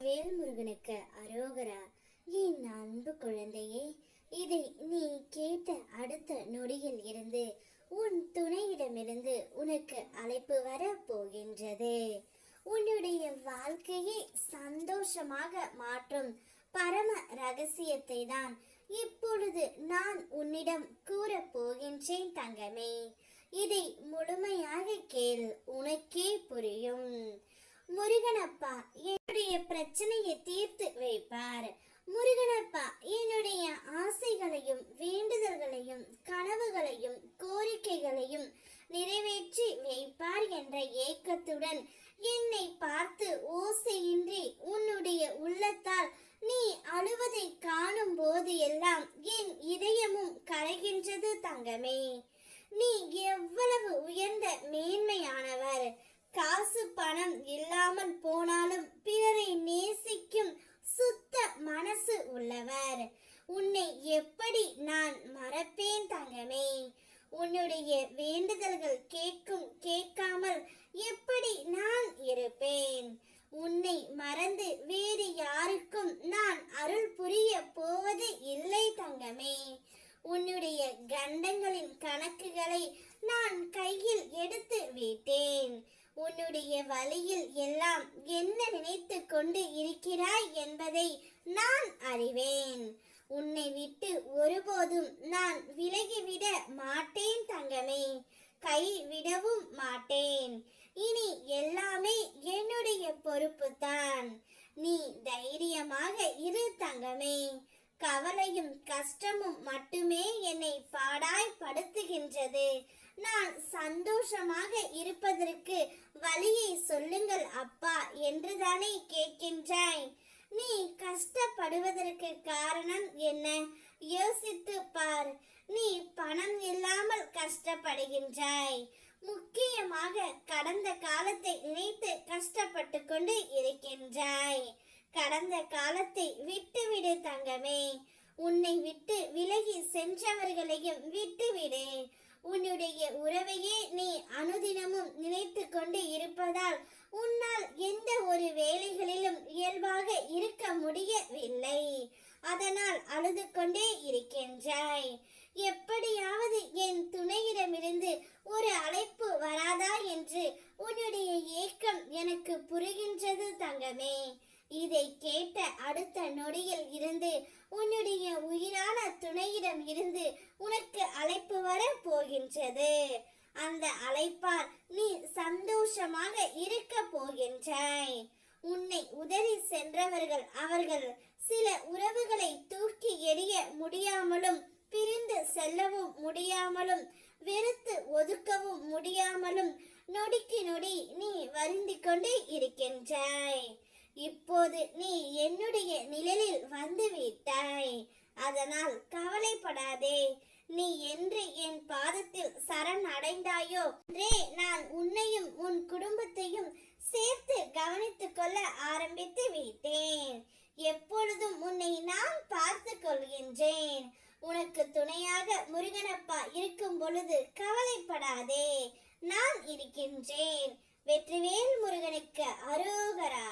வேல்முருகனுக்கு அரோகரா. என் அன்பு குழந்தையே, இதை நீ கேட்ட அடுத்த நொடியில் இருந்து உன் துணையிடமிருந்து உனக்கு அழைப்பு வர போகின்றது. உன்னுடைய வாழ்க்கையை சந்தோஷமாக மாற்றும் பரம ரகசியத்தை தான் இப்பொழுது நான் உன்னிடம் கூற போகின்றேன் தங்கமே. இதை முழுமையாக கேள், உனக்கே புரியும். முருகனப்பா என்னுடைய பிரச்சனையை தீர்த்து வைப்பார். முருகனப்பா என்னுடைய ஆசைகளையும் வேண்டுதல்களையும் கனவுகளையும் கோரிக்கைகளையும் நிறைவேற்றி வைப்பார் என்ற ஏக்கத்துடன் என்னை பார்த்து ஓசையின்றி உன்னுடைய உள்ளத்தால் நீ அழுவதை காணும் போது எல்லாம் என் இதயமும் கரைகின்றது தங்கமே. நீ எவ்வளவு உயர்ந்த மேன்மையானவர். காசு பணம் இல்லாமல் போனாலும் பிறரை நேசிக்கும் சுத்த மனசு உள்ளவர். உன்னை எப்படி நான் மறப்பேன் தங்கமே? உன்னுடைய வேண்டுதல்கள் கேட்காமல் எப்படி நான் இருப்பேன்? உன்னை மறந்து வேறு யாருக்கும் நான் அருள் புரிய போவது இல்லை தங்கமே. உன்னுடைய கண்டங்களின் கணக்குகளை நான் கையில் எடுத்து விட்டேன். உன்னுடைய வழியில் எல்லாம் என்ன நினைத்து கொண்டு இருக்கிறாய் என்பதை நான் அறிவேன். உன்னை விட்டு ஒருபோதும் நான் விலகிவிட மாட்டேன் தங்கமே, கைவிடவும் மாட்டேன். இனி எல்லாமே என்னுடைய பொறுப்பு தான். நீ தைரியமாக இரு தங்கமே. கவலையும் கஷ்டமும் மட்டுமே என்னை பாடாய் படுத்துகின்றது. நான் சந்தோஷமாக இருப்பதற்கு வழியை சொல்லுங்கள் அப்பா என்றுதானே கேட்கின்றாய். நீ கஷ்டப்படுவதற்கு காரணம் என்ன? யோசித்து பார். நீ பணம் இல்லாமல் கஷ்டப்படுகின்றாய். முக்கியமாக கடந்த காலத்தை நினைத்து கஷ்டப்பட்டு கொண்டு இருக்கின்றாய். கடந்த காலத்தை விட்டுவிடு தங்கமே. உன்னை விட்டு விலகி சென்றவர்களையும் விட்டுவிடு. உன்னுடைய உறவையே நீ அனுதினமும் நினைத்து கொண்டு இருப்பதால் உன்னால் எந்த ஒரு வேலைகளிலும் இயல்பாக இருக்க முடியவில்லை. அதனால் அழுது கொண்டே இருக்கின்றாய். எப்படியாவது என் துணையிடமிருந்து ஒரு அழைப்பு வராதா என்று உன்னுடைய ஏக்கம் எனக்கு புரிகின்றது தங்கமே. இதை கேட்ட அடுத்த நொடியில் இருந்து உன்னுடைய உயிரான துணையிடம் இருந்து உனக்கு அழைப்பு வர போகின்றது. அந்த அழைப்பால் நீ சந்தோஷமாக இருக்க போகின்றாய். உன்னை உதறி சென்றவர்கள் அவர்கள் சில உறவுகளை தூக்கி எறிய முடியாமலும் பிரிந்து செல்லவும் முடியாமலும் வெறுத்து ஒதுக்கவும் முடியாமலும் நொடிக்கு நொடி நீ வருந்திக் கொண்டே இருக்கின்றாய். இப்போது நீ என்னுடைய நிழலில் வந்து விட்டாய். அதனால் கவலைப்படாதே. நீ என்று என் பாதத்தில் சரண் அடைந்தாயோ அன்றே நான் உன்னையும் உன் குடும்பத்தையும் சேர்த்து கவனித்துக் கொள்ள ஆரம்பித்து விட்டேன். எப்பொழுதும் உன்னை நான் பார்த்து கொள்கின்றேன். உனக்கு துணையாக முருகனப்பா இருக்கும் பொழுது கவலைப்படாதே, நான் இருக்கின்றேன். வெற்றிவேல் முருகனுக்கு அரோகரா.